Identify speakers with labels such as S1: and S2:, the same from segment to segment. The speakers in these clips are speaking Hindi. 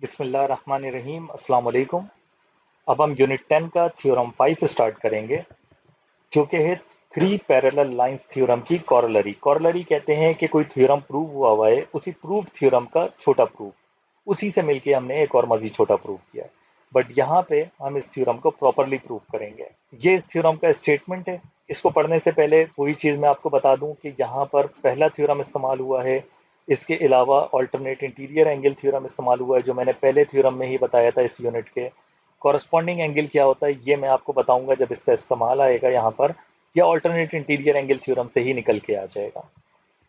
S1: बिस्मिल्लाहिर्रहमानिर्रहीम अस्सलाम वालेकुम। अब हम यूनिट 10 का थ्योरम 5 स्टार्ट करेंगे, जो कि है थ्री पैरेलल लाइंस थ्योरम की कॉरलरी। कॉरलरी कहते हैं कि कोई थ्योरम प्रूव हुआ है, उसी प्रूव थ्योरम का छोटा प्रूफ, उसी से मिलके हमने एक और मजीद छोटा प्रूफ किया। बट यहाँ पे हम इस थ्योरम को प्रॉपरली प्रूव करेंगे। ये इस थ्योरम का स्टेटमेंट है। इसको पढ़ने से पहले वही चीज़ मैं आपको बता दूं कि यहाँ पर पहला थ्योरम इस्तेमाल हुआ है। इसके अलावा ऑल्टरनेट इंटीरियर एंगल थ्योरम इस्तेमाल हुआ है, जो मैंने पहले थ्योरम में ही बताया था इस यूनिट के। कॉरस्पॉन्डिंग एंगल क्या होता है ये मैं आपको बताऊंगा जब इसका इस्तेमाल आएगा यहाँ पर, या ऑल्टरनेट इंटीरियर एंगल थ्योरम से ही निकल के आ जाएगा।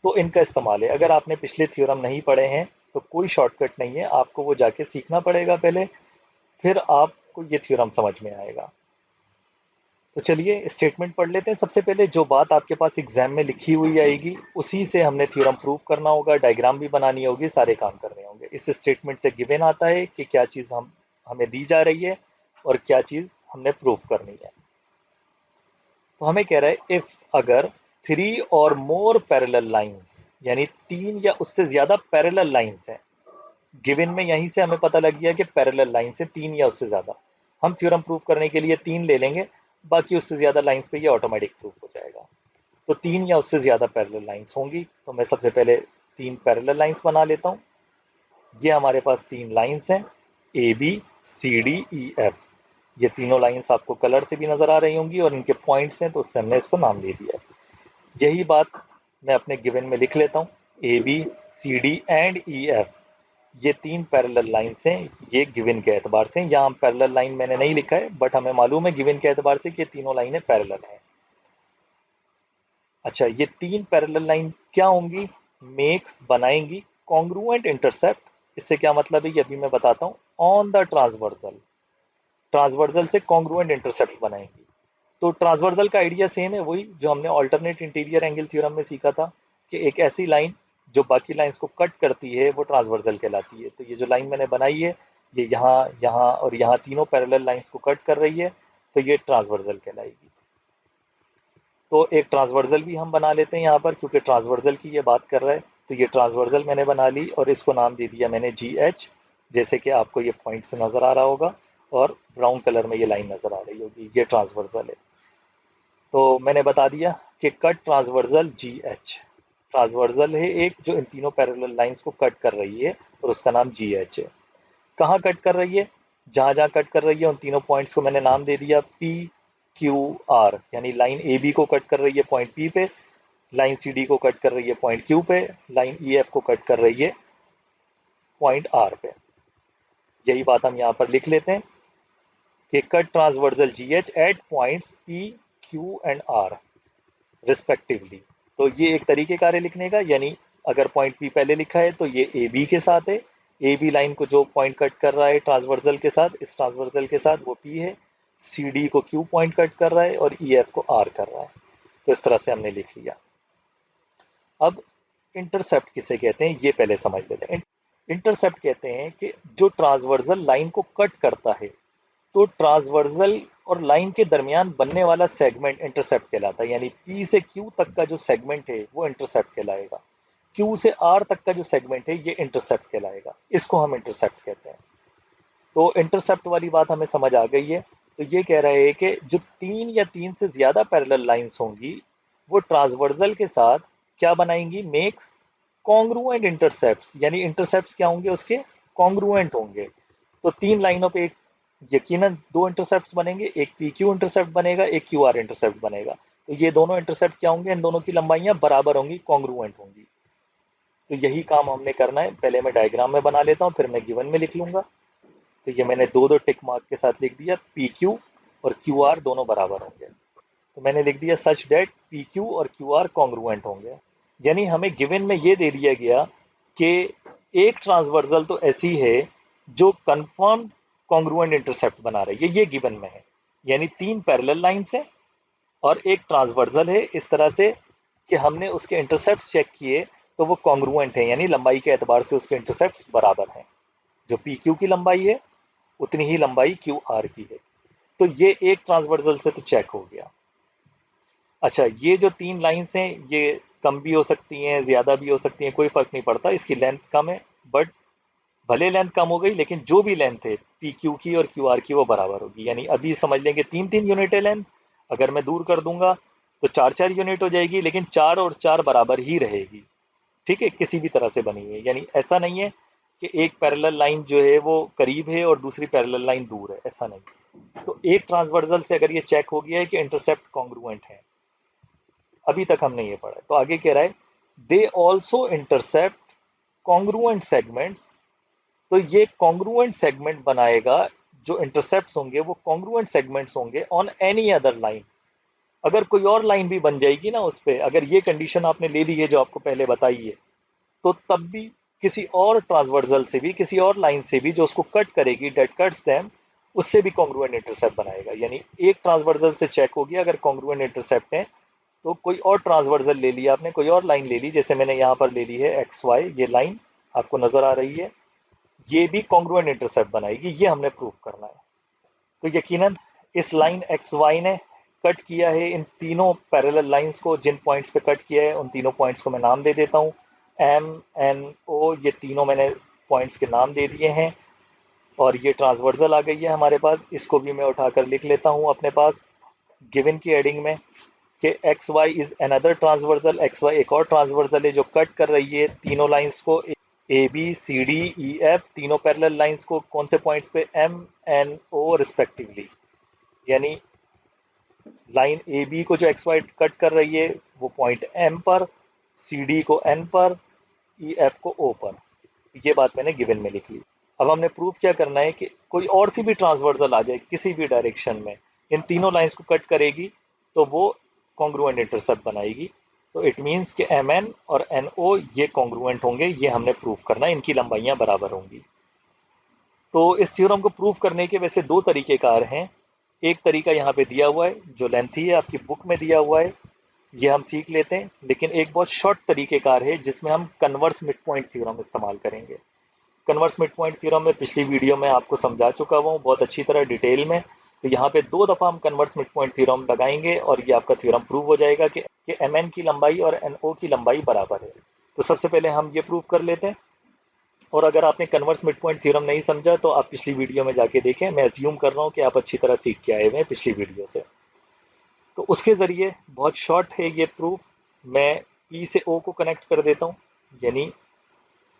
S1: तो इनका इस्तेमाल है। अगर आपने पिछले थ्योरम नहीं पढ़े हैं तो कोई शॉर्टकट नहीं है, आपको वो जाके सीखना पड़ेगा पहले, फिर आपको ये थ्योरम समझ में आएगा। तो चलिए स्टेटमेंट पढ़ लेते हैं। सबसे पहले जो बात आपके पास एग्जाम में लिखी हुई आएगी उसी से हमने थ्योरम प्रूव करना होगा, डायग्राम भी बनानी होगी, सारे काम करने होंगे। इस स्टेटमेंट से गिवन आता है कि क्या चीज़ हमें दी जा रही है और क्या चीज़ हमने प्रूव करनी है। तो हमें कह रहा है इफ अगर थ्री और मोर पैरेलल लाइंस, यानी तीन या उससे ज्यादा पैरेलल लाइंस हैं। गिवन में यहीं से हमें पता लग गया कि पैरेलल लाइन से तीन या उससे ज्यादा। हम थ्योरम प्रूव करने के लिए तीन ले लेंगे, बाकी उससे ज्यादा लाइंस पे ये ऑटोमेटिक प्रूफ हो जाएगा। तो तीन या उससे ज्यादा पैरेलल लाइंस होंगी, तो मैं सबसे पहले तीन पैरेलल लाइंस बना लेता हूँ। ये हमारे पास तीन लाइंस हैं, A B C D E F. ये तीनों लाइंस आपको कलर से भी नजर आ रही होंगी और इनके पॉइंट्स हैं, तो उससे हमने इसको नाम दे दिया है। यही बात मैं अपने गिवन में लिख लेता हूँ, A B C D and E F. ये तीन पैरेलल लाइंस हैं, ये गिवन के एतबार से। यहाँ पैरेलल लाइन मैंने नहीं लिखा है, बट हमें मालूम है गिवन के एतबार से कि तीनों लाइनें पैरेलल हैं। अच्छा, ये तीन पैरेलल लाइन क्या होंगी? मेक्स बनाएंगी कॉन्ग्रुएंट इंटरसेप्ट। इससे क्या मतलब है ये अभी मैं बताता हूँ। ऑन द ट्रांसवर्जल, ट्रांसवर्जल से कॉन्ग्रुएंट इंटरसेप्ट बनाएंगी। तो ट्रांसवर्जल का आइडिया सेम है, वही जो हमने ऑल्टरनेट इंटीरियर एंगल थ्योरम में सीखा था, कि एक ऐसी लाइन जो बाकी लाइंस को कट करती है वो ट्रांसवर्जल कहलाती है। तो ये जो लाइन मैंने बनाई है, ये यहाँ यहाँ और यहाँ तीनों पैरेलल लाइंस को कट कर रही है, तो ये ट्रांसवर्जल कहलाएगी। तो एक ट्रांसवर्जल भी हम बना लेते हैं यहाँ पर, क्योंकि ट्रांसवर्जल की ये बात कर रहा है। तो ये ट्रांसवर्जल मैंने बना ली और इसको नाम दे दिया मैंने जी एच, जैसे कि आपको ये पॉइंट से नज़र आ रहा होगा और ब्राउन कलर में ये लाइन नज़र आ रही होगी, ये ट्रांसवर्जल है। तो मैंने बता दिया कि cut transversal G H, transversal है एक जो इन तीनों पैरेलल लाइंस को कट कर रही है, और उसका नाम जी एच है। कहाँ कट कर रही है? जहाँ जहाँ कट कर रही है उन तीनों पॉइंट्स को मैंने नाम दे दिया पी क्यू आर। यानी लाइन ए बी को कट कर रही है पॉइंट पी पे, लाइन सी डी को कट कर रही है पॉइंट क्यू पे, लाइन ई एफ को कट कर रही है पॉइंट आर पे। यही बात हम यहाँ पर लिख लेते हैं कि cut transversal G H at points P Q and R respectively. तो ये एक तरीके कार है लिखने का। यानी अगर पॉइंट पी पहले लिखा है तो ये ए बी के साथ है, ए बी लाइन को जो पॉइंट कट कर रहा है ट्रांसवर्जल के साथ, इस ट्रांसवर्जल के साथ, वो पी है। सी डी को क्यू पॉइंट कट कर रहा है और ई एफ को आर कर रहा है। तो इस तरह से हमने लिख लिया। अब इंटरसेप्ट किसे कहते हैं ये पहले समझ लेते हैं। इंटरसेप्ट कहते हैं कि जो ट्रांसवर्जल लाइन को कट करता है, तो ट्रांसवर्जल और लाइन के दरमियान बनने वाला सेगमेंट इंटरसेप्ट कहलाता है। यानी पी से क्यू तक का जो सेगमेंट है वो इंटरसेप्ट कहलाएगा, क्यू से आर तक का जो सेगमेंट है ये इंटरसेप्ट कहलाएगा। इसको हम इंटरसेप्ट कहते हैं। तो इंटरसेप्ट वाली बात हमें समझ आ गई है। तो ये कह रहे हैं कि जो तीन या तीन से ज्यादा पैरेलल लाइंस होंगी, वो ट्रांसवर्जल के साथ क्या बनाएंगी? Makes congruent intercepts. यानी इंटरसेप्ट्स क्या होंगे उसके? कॉन्ग्रुएंट होंगे। तो तीन लाइनों पे एक यकीनन दो इंटरसेप्ट्स बनेंगे, एक पी क्यू इंटरसेप्ट बनेगा, एक क्यू आर इंटरसेप्ट बनेगा। तो ये दोनों इंटरसेप्ट क्या होंगे? इन दोनों की लंबाइयां बराबर होंगी, कॉन्ग्रुएंट होंगी। तो यही काम हमने करना है। पहले मैं डायग्राम में बना लेता हूँ, फिर मैं गिवन में लिख लूंगा। तो ये मैंने दो दो टिक मार्क के साथ लिख दिया, पी क्यू और क्यू आर दोनों बराबर होंगे। तो मैंने लिख दिया सच डेट पी क्यू और क्यू आर कॉन्ग्रुएंट होंगे। यानी हमें गिवन में ये दे दिया गया कि एक ट्रांसवर्जल तो ऐसी है जो कंफर्म कॉन्ग्रुएंट इंटरसेप्ट बना रही है, ये गिवन में है। यानी तीन पैरेलल लाइंस है और एक ट्रांसवर्जल है, इस तरह से कि हमने उसके इंटरसेप्ट चेक किए तो वो कॉन्ग्रुएंट है, यानी लंबाई के एतबार से उसके इंटरसेप्ट बराबर हैं। जो पी क्यू की लंबाई है उतनी ही लंबाई क्यू आर की है। तो ये एक ट्रांसवर्जल से तो चेक हो गया। अच्छा, ये जो तीन लाइंस हैं ये कम भी हो सकती हैं, ज्यादा भी हो सकती हैं, कोई फर्क नहीं पड़ता, इसकी लेंथ कम है बट भले लेंथ कम हो गई लेकिन जो भी लेंथ है पी क्यू की और क्यू आर की वो बराबर होगी। यानी अभी समझ लेंगे 3-3 यूनिट है लेंथ, अगर मैं दूर कर दूंगा तो 4-4 यूनिट हो जाएगी, लेकिन 4 और 4 बराबर ही रहेगी। ठीक है, किसी भी तरह से बनी हुई है, यानी ऐसा नहीं है कि एक पैरेलल लाइन जो है वो करीब है और दूसरी पैरेलल लाइन दूर है, ऐसा नहीं। तो एक ट्रांसवर्जल से अगर ये चेक हो गया है कि इंटरसेप्ट कॉन्ग्रुएंट है, अभी तक हमने ये पढ़ा है, तो आगे कह रहा है they also intercept congruent segments. तो ये कॉन्ग्रुएंट सेगमेंट बनाएगा, जो इंटरसेप्ट होंगे वो कॉन्ग्रुएंट सेगमेंट्स होंगे ऑन एनी अदर लाइन। अगर कोई और लाइन भी बन जाएगी ना उस पर, अगर ये कंडीशन आपने ले ली है जो आपको पहले बताई है, तो तब भी किसी और ट्रांसवर्जल से भी, किसी और लाइन से भी जो उसको कट करेगी, डेट कट्स देम, उससे भी कॉन्ग्रुएंट इंटरसेप्ट बनाएगा। यानी एक ट्रांसवर्जल से चेक होगी अगर कॉन्ग्रुएंट इंटरसेप्ट है, तो कोई और ट्रांसवर्जल ले लिया आपने, कोई और लाइन ले ली, जैसे मैंने यहाँ पर ले ली है एक्स वाई, ये लाइन आपको नजर आ रही है, ये भी कॉन्ग्रुएंट इंटरसेप्ट बनाएगी, ये हमने प्रूव करना है। तो यकीनन इस लाइन एक्स वाई ने कट किया है इन तीनों पैरेलल लाइंस को, जिन पॉइंट्स पे कट किया है उन तीनों पॉइंट्स को मैं नाम दे देता हूँ, एम एन ओ, ये तीनों मैंने पॉइंट्स के नाम दे दिए हैं। और ये ट्रांसवर्जल आ गई है हमारे पास, इसको भी मैं उठाकर लिख लेता हूँ अपने पास गिवन की एडिंग में, कि X Y is another transversal, X Y एक और ट्रांसवर्जल है जो कट कर रही है तीनों लाइंस को, A B C D E F, तीनों पैरेलल लाइंस को, कौन से पॉइंट्स पे, एम एन ओ रिस्पेक्टिवली। यानी लाइन ए बी को जो एक्स वाई कट कर रही है वो पॉइंट एम पर, सी डी को एन पर, ई एफ को ओ पर। ये बात मैंने गिवन में लिख ली। अब हमने प्रूफ क्या करना है कि कोई और सी भी ट्रांसवर्सल आ जाए किसी भी डायरेक्शन में, इन तीनों लाइंस को कट करेगी तो वो कॉन्ग्रुएंट इंटरसेप्ट बनाएगी। तो इट मीन्स कि एम एन और एन ओ ये कॉन्ग्रुएंट होंगे, ये हमने प्रूफ करना है, इनकी लंबाइयां बराबर होंगी। तो इस थ्योरम को प्रूव करने के वैसे दो तरीकेकार हैं। एक तरीका यहाँ पे दिया हुआ है जो लेंथी है, आपकी बुक में दिया हुआ है, ये हम सीख लेते हैं। लेकिन एक बहुत शॉर्ट तरीकेकार है जिसमें हम कन्वर्स मिड पॉइंट थ्योरम इस्तेमाल करेंगे। कन्वर्स मिड पॉइंट थ्योरम में पिछली वीडियो में आपको समझा चुका हुआ हूँ बहुत अच्छी तरह डिटेल में। तो यहाँ पे 2 दफ़ा हम कन्वर्स मिड पॉइंट थ्योरम लगाएंगे और ये आपका थ्योरम प्रूव हो जाएगा कि एम एन की लंबाई और एन ओ की लंबाई बराबर है। तो सबसे पहले हम ये प्रूव कर लेते हैं। और अगर आपने कन्वर्स मिड पॉइंट थ्योरम नहीं समझा तो आप पिछली वीडियो में जाके देखें, मैं अज्यूम कर रहा हूँ कि आप अच्छी तरह सीख के आए हुए हैं पिछली वीडियो से। तो उसके ज़रिए बहुत शॉर्ट है ये प्रूफ, मैं ई से ओ को कनेक्ट कर देता हूँ। यानी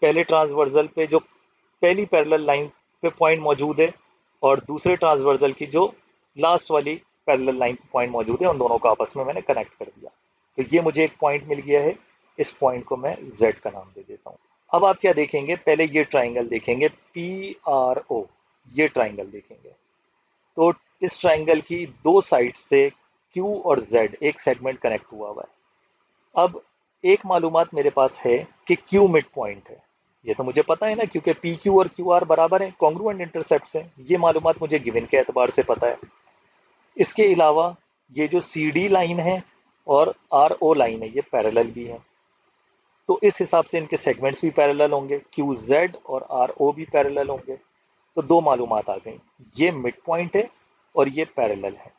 S1: पहले ट्रांसवर्जल पे जो पहली पैरेलल लाइन पे पॉइंट मौजूद है और दूसरे ट्रांसवर्जल की जो लास्ट वाली पैरेलल लाइन पे पॉइंट मौजूद है, उन दोनों को आपस में मैंने कनेक्ट कर दिया। तो ये मुझे एक पॉइंट मिल गया है, इस पॉइंट को मैं Z का नाम दे देता हूँ। अब आप क्या देखेंगे, पहले ये ट्राइंगल देखेंगे पी आर ओ, ये ट्राइंगल देखेंगे। तो इस ट्राइंगल की दो साइड से Q और Z एक सेगमेंट कनेक्ट हुआ हुआ है। अब एक मालूमात मेरे पास है कि Q मिड पॉइंट है, ये तो मुझे पता है ना, क्योंकि पी क्यू और क्यू आर बराबर है, कॉन्ग्रुएंट इंटरसेप्ट है, ये मालूमात मुझे गिवन के एतबार से पता है। इसके अलावा ये जो सी डी लाइन है और आर ओ लाइन है, ये पैरेलल भी है, तो इस हिसाब से इनके सेगमेंट्स भी पैरेलल होंगे, क्यू जेड और आर ओ भी पैरेलल होंगे। तो दो मालूमात आ गई, ये मिड पॉइंट है और ये पैरेलल है,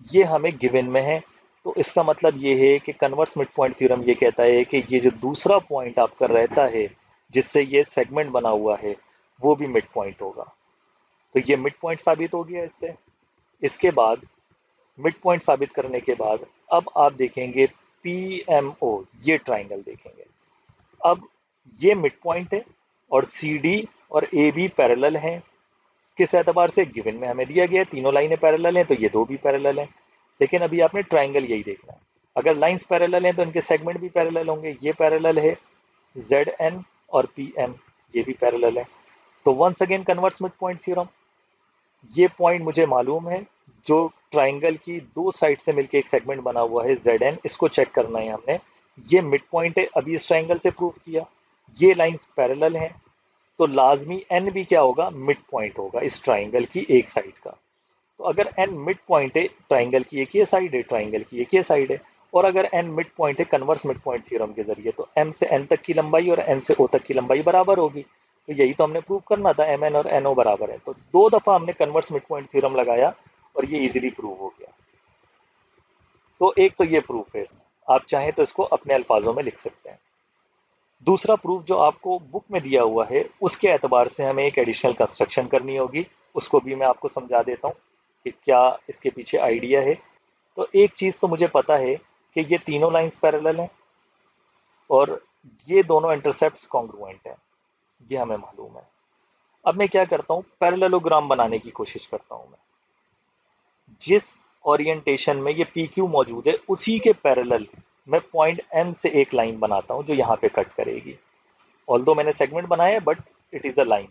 S1: ये हमें गिवन में है। तो इसका मतलब ये है कि कन्वर्स मिड पॉइंट थ्योरम ये कहता है कि ये जो दूसरा पॉइंट आपका रहता है जिससे ये सेगमेंट बना हुआ है वो भी मिड पॉइंट होगा। तो ये मिड पॉइंट साबित हो गया इससे। इसके बाद मिड पॉइंट साबित करने के बाद अब आप देखेंगे पी एम ओ, ये ट्राइंगल देखेंगे। अब ये मिड पॉइंट है और सी डी और ए बी पैरेलल हैं, किस एतबार से, गिवन में हमें दिया गया है तीनों लाइनें पैरेलल हैं, तो ये दो भी पैरेलल हैं। लेकिन अभी आपने ट्राइंगल यही देखना है, अगर लाइंस पैरेलल हैं तो इनके सेगमेंट भी पैरेलल होंगे, ये पैरेलल है जेड एन और पी एम, ये भी पैरेलल है। तो once again converse mid point theorem, ये पॉइंट मुझे मालूम है जो ट्राइंगल की दो साइड से मिलकर एक सेगमेंट बना हुआ है जेड एन, इसको चेक करना है हमने, ये मिड पॉइंट है, अभी इस ट्राइंगल से प्रूव किया, ये लाइंस पैरेलल हैं, तो लाजमी एन भी क्या होगा, मिड पॉइंट होगा इस ट्राइंगल की एक साइड का। तो अगर एन मिड पॉइंट है, ट्राइंगल की एक ये साइड है, ट्राइंगल की एक ये साइड है, और अगर एन मिड पॉइंट है कन्वर्स मिड पॉइंट थ्योरम के जरिए, तो एम से एन तक की लंबाई और एन से ओ तक की लंबाई बराबर होगी। तो यही तो हमने प्रूव करना था, एम एन और एन ओ बराबर है। तो 2 दफा हमने कन्वर्स मिड पॉइंट थ्योरम लगाया और ये इजीली प्रूव हो गया। तो एक तो ये प्रूफ है, आप चाहें तो इसको अपने अल्फाजों में लिख सकते हैं। दूसरा प्रूफ जो आपको बुक में दिया हुआ है उसके एतबार से हमें एक एडिशनल कंस्ट्रक्शन करनी होगी, उसको भी मैं आपको समझा देता हूँ कि क्या इसके पीछे आइडिया है। तो एक चीज़ तो मुझे पता है कि ये तीनों लाइंस पैरेलल हैं और ये दोनों इंटरसेप्ट्स कॉन्ग्रुएंट हैं, ये हमें मालूम है। अब मैं क्या करता हूँ, पैरेललोग्राम बनाने की कोशिश करता हूँ मैं। जिस ओरिएंटेशन में ये पी क्यू मौजूद है उसी के पैरेलल मैं पॉइंट एम से एक लाइन बनाता हूँ जो यहाँ पे कट करेगी। ऑल्दो मैंने सेगमेंट बनाया है but it is a line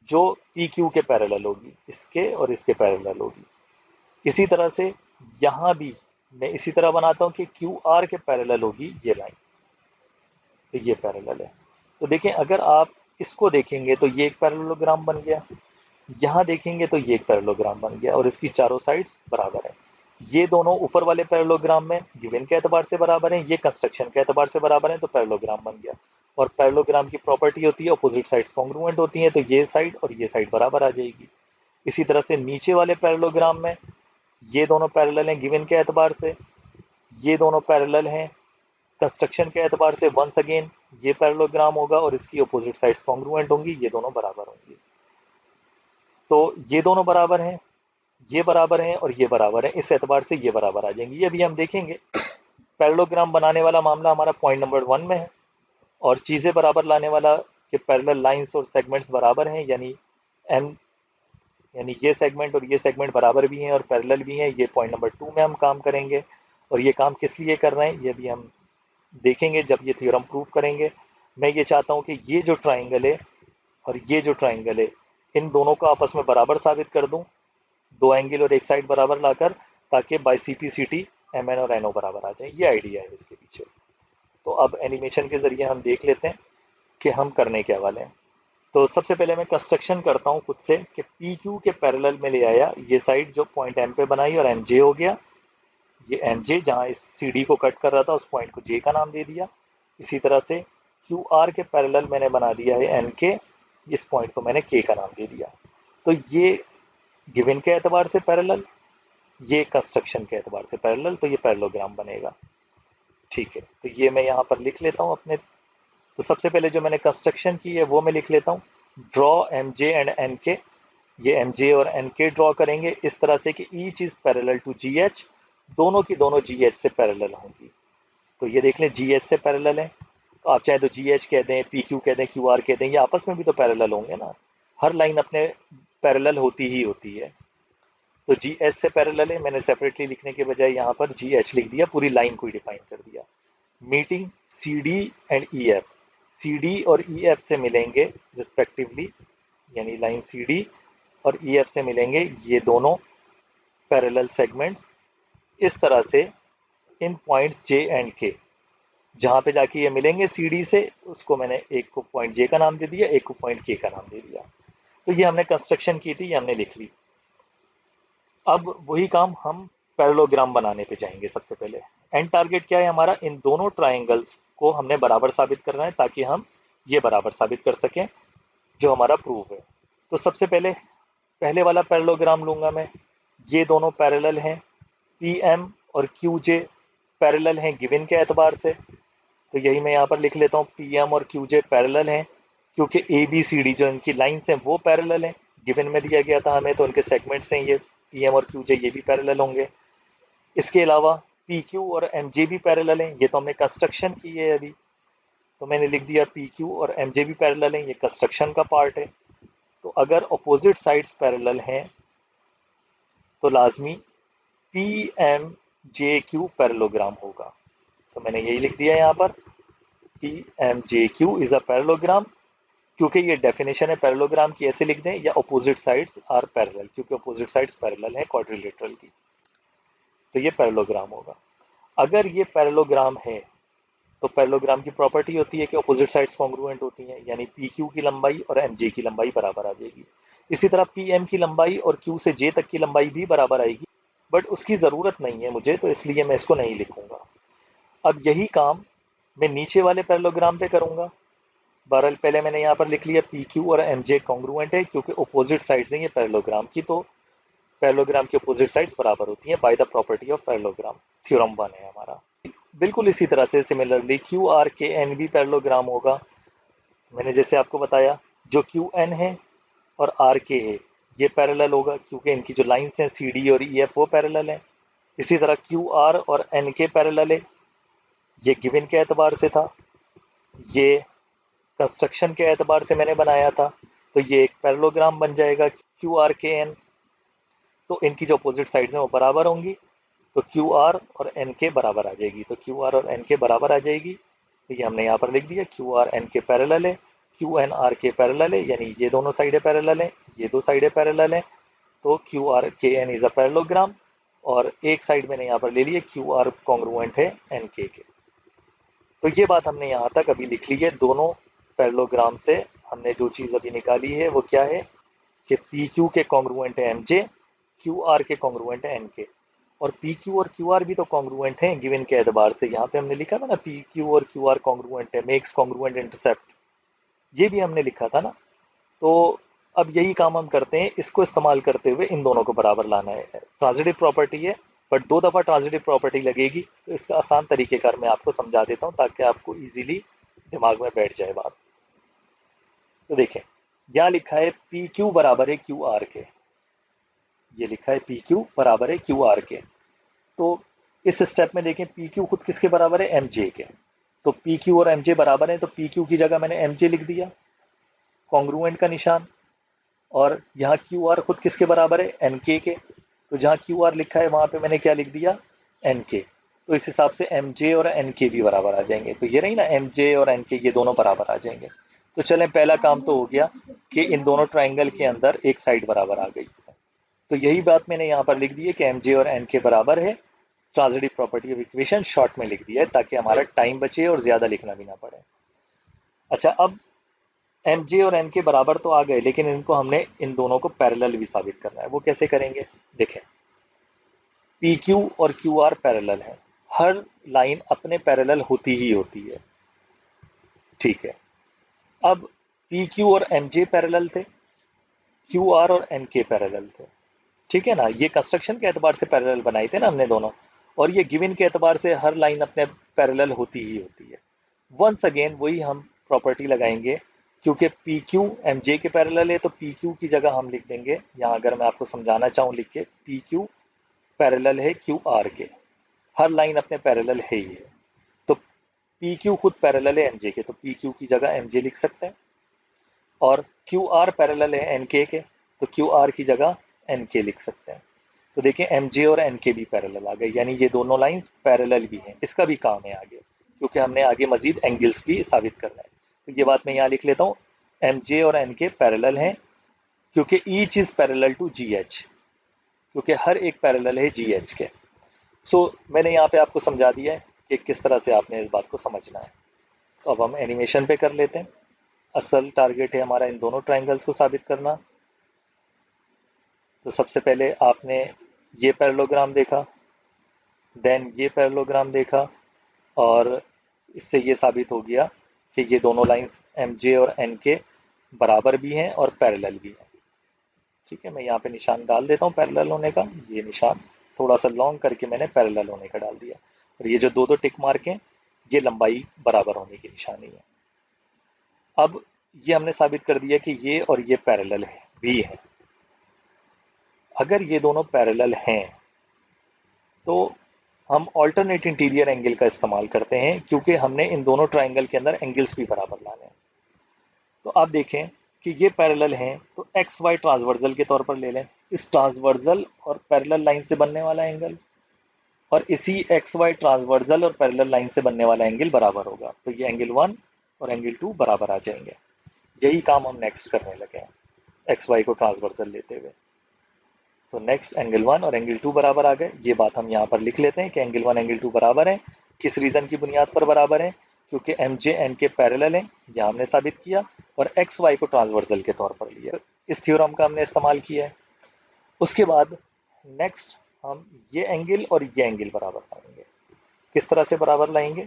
S1: जो पी क्यू के पैरेलल होगी, इसके और इसके पैरेलल होगी। इसी तरह से यहाँ भी मैं इसी तरह बनाता हूँ कि क्यू आर के पैरेलल होगी ये लाइन, तो ये पैरेलल है। तो देखें, अगर आप इसको देखेंगे तो ये एक पैरेललोग्राम बन गया, यहाँ देखेंगे तो ये एक पैरेललोग्राम बन गया और इसकी चारों साइड्स बराबर है। ये दोनों ऊपर वाले पैरेललोग्राम में गिवन के एतबार से बराबर हैं, ये कंस्ट्रक्शन के एतबार से बराबर हैं, तो पैरेललोग्राम बन गया। और पैरेललोग्राम की प्रॉपर्टी होती है अपोजिट साइड्स कॉन्ग्रुएंट होती हैं, तो ये साइड और ये साइड बराबर आ जाएगी। इसी तरह से नीचे वाले पैरेललोग्राम में ये दोनों पैरेलल हैं गिवन के एतबार से, ये दोनों पैरेलल हैं कंस्ट्रक्शन के एतबार से। वंस अगेन ये पैरेललोग्राम होगा और इसकी अपोजिट साइड्स कॉन्ग्रुएंट होंगी, ये दोनों बराबर होंगी। तो ये दोनों बराबर हैं, ये बराबर हैं और ये बराबर हैं, इस एतबार से ये बराबर आ जाएंगे। ये अभी हम देखेंगे। पैरेललोग्राम बनाने वाला मामला हमारा पॉइंट नंबर 1 में है और चीज़ें बराबर लाने वाला कि पैरेलल लाइंस और सेगमेंट्स बराबर हैं, यानी एम यानी ये सेगमेंट और ये सेगमेंट बराबर भी हैं और पैरेलल भी हैं, ये पॉइंट नंबर 2 में हम काम करेंगे। और ये काम किस लिए कर रहे हैं ये भी हम देखेंगे जब ये थ्योरम प्रूव करेंगे। मैं ये चाहता हूँ कि ये जो ट्राइंगल है और ये जो ट्राइंगल है इन दोनों को आपस में बराबर साबित कर दूं, दो एंगल और एक साइड बराबर लाकर, ताकि by C P C T M N और एन ओ बराबर आ जाए। ये आइडिया है इसके पीछे। तो अब एनिमेशन के ज़रिए हम देख लेते हैं कि हम करने क्या वाले हैं। तो सबसे पहले मैं कंस्ट्रक्शन करता हूँ खुद से कि पी क्यू के पैरेलल में ले आया ये साइड जो पॉइंट एम पे बनाई और एम जे हो गया। ये एम जे जहाँ इस सी डी को कट कर रहा था उस पॉइंट को जे का नाम दे दिया। इसी तरह से क्यू आर के पैरेलल मैंने बना दिया है एन के, इस पॉइंट को मैंने के का नाम दे दिया। तो ये गिवन के एतबार से पैरेलल, ये कंस्ट्रक्शन के एतबार से पैरेलल, तो ये पैरेललोग्राम बनेगा। ठीक है, तो ये मैं यहाँ पर लिख लेता हूँ अपने। तो सबसे पहले जो मैंने कंस्ट्रक्शन की है वो मैं लिख लेता हूँ, draw M J and N K. ये एम जे और एन के ड्रॉ करेंगे इस तरह से कि each is parallel to G H, दोनों की दोनों जी एच से पैरेलल होंगी। तो ये देख लें जी एच से पैरेलल है, तो आप चाहे तो जी एच कह दें, पी क्यू कह दें, क्यू आर कह दें, ये आपस में भी तो पैरेलल होंगे ना। हर लाइन अपने पैरेलल होती ही होती है। तो जी एच से पैरेलल है, मैंने सेपरेटली लिखने के बजाय यहाँ पर जी एच लिख दिया, पूरी लाइन को ही डिफाइन कर दिया। Meeting C D and E F, C D और ई एफ से मिलेंगे रिस्पेक्टिवली, यानी लाइन सी डी और ई एफ से मिलेंगे ये दोनों पैरेलल सेगमेंट्स इस तरह से इन पॉइंट्स जे एंड के। जहाँ पे जाके ये मिलेंगे सी डी से, उसको मैंने एक को पॉइंट जे का नाम दे दिया, एक को पॉइंट के का नाम दे दिया। तो ये हमने कंस्ट्रक्शन की थी, ये हमने लिख ली। अब वही काम हम पैरेललोग्राम बनाने पे जाएंगे। सबसे पहले एंड टारगेट क्या है हमारा, इन दोनों ट्राइंगल्स को हमने बराबर साबित करना है ताकि हम ये बराबर साबित कर सकें जो हमारा प्रूफ है। तो सबसे पहले पहले वाला पैरेललोग्राम लूंगा मैं। ये दोनों पैरेलल हैं, पी एम और क्यू जे पैरेलल हैं गिवन के एतबार से। तो यही मैं यहाँ पर लिख लेता हूँ, पी एम और क्यू जे पैरेलल हैं क्योंकि ए बी सी डी जो इनकी लाइन्स हैं वो पैरेलल हैं, गिवन में दिया गया था हमें, तो उनके सेगमेंट्स हैं ये पी एम और क्यू जे, ये भी पैरेलल होंगे। इसके अलावा पी क्यू और एम जे भी पैरेलल हैं, ये तो हमने कंस्ट्रक्शन की है अभी, तो मैंने लिख दिया पी क्यू और एम जे भी पैरेलल हैं, ये कंस्ट्रक्शन का पार्ट है। तो अगर अपोजिट साइड्स पैरेलल हैं तो लाजमी P M J Q parallelogram होगा। तो मैंने यही लिख दिया यहाँ पर, P M J Q is a parallelogram, क्योंकि ये डेफिनेशन है पैरेललोग्राम की, ऐसे लिख दें, या अपोजिट साइड्स आर पैरेलल, क्योंकि अपोजिट साइड्स पैरेलल है क्वाड्रिलेटरल की, तो ये पैरेललोग्राम होगा। अगर ये पैरेललोग्राम है तो पैरेललोग्राम की प्रॉपर्टी होती है कि अपोजिट साइड्स कॉन्ग्रुएंट होती हैं, यानी पी क्यू की लंबाई और एम जे की लंबाई बराबर आ जाएगी। इसी तरह पी एम की लंबाई और क्यू से जे तक की लंबाई भी बराबर आएगी, बट उसकी ज़रूरत नहीं है मुझे, तो इसलिए मैं इसको नहीं लिखूंगा। अब यही काम मैं नीचे वाले पैरेललोग्राम पे करूंगा। बहरहाल पहले मैंने यहाँ पर लिख लिया पी क्यू और एम जे कॉन्ग्रुएंट है क्योंकि अपोजिट साइड्स हैं ये पैरेललोग्राम की, तो पैरेललोग्राम की अपोजिट साइड्स बराबर होती हैं by the property of parallelogram. Theorem 1 है हमारा। बिल्कुल इसी तरह से सिमिलरली क्यू आर के एन भी पैरेललोग्राम होगा। मैंने जैसे आपको बताया, जो क्यू एन है और आर के है ये पैरेलल होगा, क्योंकि इनकी जो लाइंस हैं सी डी और ई एफ वो पैरेलल है। इसी तरह क्यू आर और एन के पैरेलल है, ये गिवन के एतबार से था, ये कंस्ट्रक्शन के एतबार से मैंने बनाया था, तो ये एक पैरेललोग्राम बन जाएगा क्यू आर के एन। तो इनकी जो अपोजिट साइड्स हैं वो बराबर होंगी, तो क्यू आर और एन के बराबर आ जाएगी, तो क्यू आर और एन के बराबर आ जाएगी। तो ये हमने यहाँ पर लिख दिया, क्यू आर एन के पैरेलल है, क्यू एन आर के पैरेलल है, यानी ये दोनों साइडें पैरेलल हैं, ये दो साइडें पैरेलल हैं, तो क्यू आर के एन इज अ पैरेललोग्राम। और एक साइड मैंने यहाँ पर ले लिया, क्यू आर कॉन्ग्रुएंट है एन के। तो ये बात हमने यहाँ तक अभी लिख ली है। दोनों पैरेललोग्राम से हमने जो चीज़ अभी निकाली है वो क्या है कि पी क्यू के कॉन्ग्रुएंट है एम जे, क्यू आर के कॉन्ग्रुएंट है एन के। और पी क्यू और क्यू आर भी तो कॉन्ग्रुएंट हैं गिवन के एतबार से। यहाँ पे हमने लिखा था ना, पी क्यू और क्यू आर कॉन्ग्रुएंट है, मेक्स कॉन्ग्रुएंट इंटरसेप्ट, ये भी हमने लिखा था ना। तो अब यही काम हम करते हैं, इसको इस्तेमाल करते हुए इन दोनों को बराबर लाना है। ट्रांजिटिव प्रॉपर्टी है, बट दो दफ़ा ट्रांजिटिव प्रॉपर्टी लगेगी, तो इसका आसान तरीकेकार मैं आपको समझा देता हूँ ताकि आपको इजीली दिमाग में बैठ जाए बात। तो देखें, यहाँ लिखा है पी क्यू बराबर है क्यू आर के, ये लिखा है पी क्यू बराबर है क्यू आर के। तो इस स्टेप में देखें, पी क्यू खुद किसके बराबर है, एम जे के। तो पी क्यू और एम जे बराबर है, तो पी क्यू की जगह मैंने एम जे लिख दिया, कॉन्ग्रुएंट का निशान। और यहाँ क्यू आर खुद किसके बराबर है, एन के। तो जहाँ क्यू आर लिखा है वहाँ पे मैंने क्या लिख दिया, एन के। तो इस हिसाब से एम जे और एन के भी बराबर आ जाएंगे। तो ये रही ना, एम जे और एन के ये दोनों बराबर आ जाएंगे। तो चलें, पहला काम तो हो गया कि इन दोनों ट्राइंगल के अंदर एक साइड बराबर आ गई। तो यही बात मैंने यहाँ पर लिख दी है कि एम जे और एन के बराबर है। Transitive property of equation short में लिख दिया है ताकि हमारा टाइम बचे और ज़्यादा लिखना भी ना पड़े। अच्छा, अब एम जे और एन के बराबर तो आ गए, लेकिन इनको हमने इन दोनों को पैरेलल भी साबित करना है। वो कैसे करेंगे, देखें, पी क्यू और क्यू आर पैरेलल है, हर लाइन अपने पैरेलल होती ही होती है, ठीक है। अब पी क्यू और एम जे पैरेलल थे, क्यू आर और एन के पैरेलल थे, ठीक है ना। ये कंस्ट्रक्शन के एतबार से पैरेलल बनाए थे ना हमने दोनों, और ये गिवन के एतबार से हर लाइन अपने पैरेलल होती ही होती है। वंस अगेन वही हम प्रॉपर्टी लगाएंगे, क्योंकि पी क्यू एम जे के पैरेलल है, तो पी क्यू की जगह हम लिख देंगे, यहाँ अगर मैं आपको समझाना चाहूँ लिख के, पी क्यू पैरेलल है क्यू आर के, हर लाइन अपने पैरेलल है ही है। तो पी क्यू खुद पैरेलल है एम जे के, तो पी क्यू की जगह एम जे लिख सकते हैं। और क्यू आर पैरेलल है एन के, तो क्यू आर की जगह एन के लिख सकते हैं। तो देखिए, एम जे और एन के भी पैरेलल आ गए, यानी ये दोनों लाइंस पैरेलल भी हैं। इसका भी काम है आगे, क्योंकि हमने आगे मजीद एंगल्स भी साबित करना है। तो ये बात मैं यहाँ लिख लेता हूँ, एम जे और एन के पैरेलल हैं, क्योंकि each is parallel to G H, क्योंकि हर एक पैरेलल है जी एच के। सो मैंने यहाँ पे आपको समझा दिया है कि किस तरह से आपने इस बात को समझना है। तो अब हम एनिमेशन पे कर लेते हैं। असल टारगेट है हमारा इन दोनों ट्राइंगल्स को साबित करना। तो सबसे पहले आपने ये पैरेललोग्राम देखा, देन ये पैरेललोग्राम देखा, और इससे ये साबित हो गया कि ये दोनों लाइंस एम जे और एन के बराबर भी हैं और पैरेलल भी हैं, ठीक है। मैं यहाँ पे निशान डाल देता हूँ पैरेलल होने का, ये निशान थोड़ा सा लॉन्ग करके मैंने पैरेलल होने का डाल दिया। और ये जो दो दो टिक मार्क हैं, ये लंबाई बराबर होने की निशानी है। अब ये हमने साबित कर दिया कि ये और ये पैरेलल है भी है। अगर ये दोनों पैरेलल हैं तो हम ऑल्टरनेट इंटीरियर एंगल का इस्तेमाल करते हैं, क्योंकि हमने इन दोनों ट्राइंगल के अंदर एंगल्स भी बराबर लाने हैं। तो आप देखें कि ये पैरेलल हैं, तो एक्स वाई ट्रांसवर्जल के तौर पर ले लें इस ट्रांसवर्जल और पैरेलल लाइन से बनने वाला एंगल, और इसी एक्स वाई ट्रांसवर्जल और पैरेलल लाइन से बनने वाला एंगल बराबर होगा। तो ये एंगल 1 और एंगल 2 बराबर आ जाएंगे। यही काम हम नेक्स्ट करने लगे हैं, एक्स वाई को ट्रांसवर्जल लेते हुए। तो नेक्स्ट एंगल 1 और एंगल 2 बराबर आ गए। ये बात हम यहाँ पर लिख लेते हैं कि एंगल 1 एंगल 2 बराबर है। किस रीज़न की बुनियाद पर बराबर है, क्योंकि एम जे एन के पैरेलल हैं, यह हमने साबित किया, और एक्स वाई को ट्रांसवर्जल के तौर पर लिया। इस थ्योरम का हमने इस्तेमाल किया है। उसके बाद नेक्स्ट हम ये एंगल और ये एंगल बराबर लाएंगे। किस तरह से बराबर लाएंगे,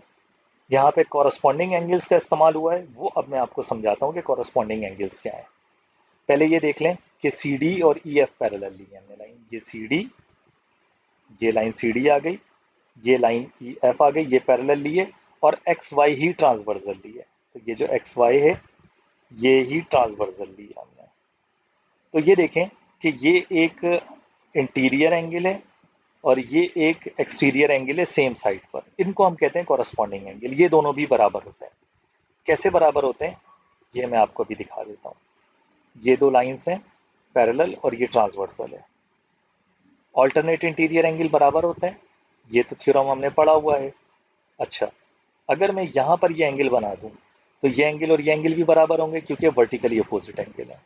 S1: यहाँ पे कॉरस्पॉन्डिंग एंगल्स का इस्तेमाल हुआ है, वो अब मैं आपको समझाता हूँ कि कॉरस्पॉन्डिंग एंगल्स क्या है। पहले ये देख लें कि सी डी और ई एफ पैरेलल ली है हमने लाइन, ये सी डी, ये लाइन सी डी आ गई, ये लाइन ई एफ आ गई, ये पैरेलल लिए और एक्स वाई ही ट्रांसवर्सल लिए। तो ये जो एक्स वाई है ये ही ट्रांसवर्सल लिया हमने। तो ये देखें कि ये एक इंटीरियर एंगल है और ये एक एक्सटीरियर एंगल है सेम साइड पर। इनको हम कहते हैं कॉरस्पॉन्डिंग एंगल। ये दोनों भी बराबर होते हैं। कैसे बराबर होते हैं ये मैं आपको अभी दिखा देता हूँ। ये दो लाइंस हैं पैरेलल और ये ट्रांसवर्सल है। ऑल्टरनेट इंटीरियर एंगल बराबर होते हैं, ये तो थ्योरम हमने पढ़ा हुआ है। अच्छा, अगर मैं यहाँ पर ये एंगल बना दूँ तो ये एंगल और ये एंगल भी बराबर होंगे क्योंकि वर्टिकली अपोजिट एंगल है।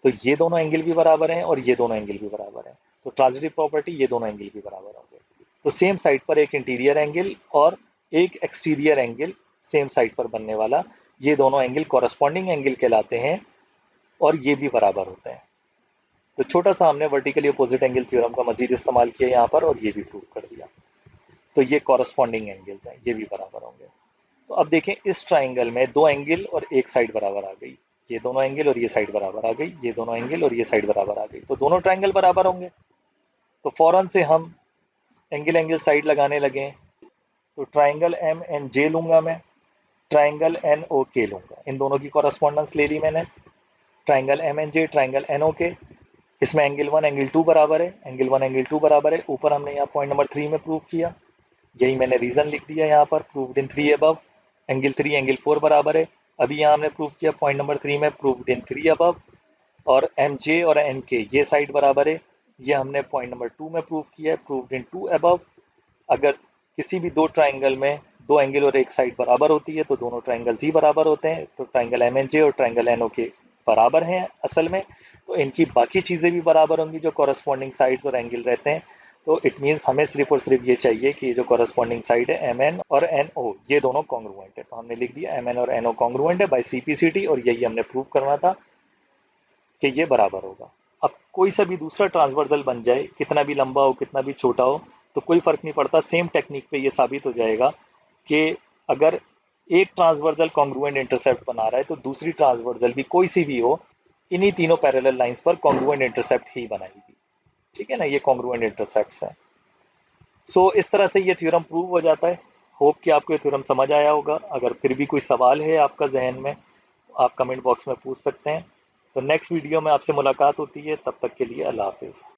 S1: तो ये दोनों एंगल भी बराबर हैं और ये दोनों एंगल भी बराबर हैं। तो ट्रांजिटिव प्रॉपर्टी ये दोनों एंगल भी बराबर होंगे। तो सेम साइड पर एक इंटीरियर एंगल और एक एक्सटीरियर एंगल सेम साइड पर बनने वाला, ये दोनों एंगल कॉरस्पॉन्डिंग एंगल कहलाते हैं और ये भी बराबर होते हैं। तो छोटा सा हमने वर्टिकली अपोजिट एंगल थ्योरम का मजीद इस्तेमाल किया यहाँ पर और ये भी प्रूव कर दिया। तो ये कॉरस्पॉन्डिंग एंगल्स हैं, ये भी बराबर होंगे। तो अब देखें इस ट्राइंगल में दो एंगल और एक साइड बराबर आ गई। ये दोनों एंगल और ये साइड बराबर आ गई, ये दोनों एंगल और ये साइड बराबर आ गई। तो दोनों ट्राइंगल बराबर होंगे। तो फौरन से हम एंगल एंगल साइड लगाने लगे। तो ट्राइंगल एम एन जे लूंगा मैं, ट्राइंगल एन ओ के लूंगा। इन दोनों की कॉरस्पॉन्डेंस ले ली मैंने। Triangle M N J, triangle N O K, इसमें एंगल 1 एंगल 2 बराबर है, एंगल 1 एंगल 2 बराबर है। ऊपर हमने यहाँ पॉइंट नंबर 3 में प्रूव किया, यही मैंने रीजन लिख दिया यहाँ पर, प्रूव्ड इन 3 अबव। एंगल 3 एंगल 4 बराबर है। अभी यहाँ हमने प्रूव किया पॉइंट नंबर 3 में, प्रूव्ड इन 3 अबव। और एम जे और एन के ये साइड बराबर है, ये हमने पॉइंट नंबर 2 में प्रूव किया है, प्रूव्ड इन 2 अबव। अगर किसी भी दो ट्राइंगल में दो एंगल और एक साइड बराबर होती है तो दोनों ट्राइंगल्स ही बराबर होते हैं। तो ट्राइंगल एम एन जे और ट्राइंगल एन ओ के बराबर हैं असल में। तो इनकी बाकी चीज़ें भी बराबर होंगी जो कॉरस्पॉन्डिंग साइड्स और एंगल रहते हैं। तो इट मीन्स हमें सिर्फ और सिर्फ ये चाहिए कि ये जो कॉरस्पॉन्डिंग साइड है एम एन और एन ओ ये दोनों कॉन्ग्रुएंट है। तो हमने लिख दिया एम एन और एन ओ कॉन्ग्रुएंट है by C P C T, और यही हमने प्रूव करना था कि ये बराबर होगा। अब कोई सा भी दूसरा ट्रांसवर्सल बन जाए, कितना भी लंबा हो कितना भी छोटा हो, तो कोई फर्क नहीं पड़ता। सेम टेक्निक पे ये साबित हो जाएगा कि अगर एक ट्रांसवर्सल कॉन्ग्रुएंट इंटरसेप्ट बना रहा है तो दूसरी ट्रांसवर्सल भी कोई सी भी हो, इन्हीं तीनों पैरेलल लाइंस पर कॉन्ग्रुएंट इंटरसेप्ट ही बनाएगी। ठीक है ना, ये कॉन्ग्रुएंट इंटरसेप्ट्स हैं। सो इस तरह से ये थ्योरम प्रूव हो जाता है। होप कि आपको ये थ्योरम समझ आया होगा। अगर फिर भी कोई सवाल है आपका जहन में, आप कमेंट बॉक्स में पूछ सकते हैं। तो नेक्स्ट वीडियो में आपसे मुलाकात होती है, तब तक के लिए अल्लाह हाफिज़।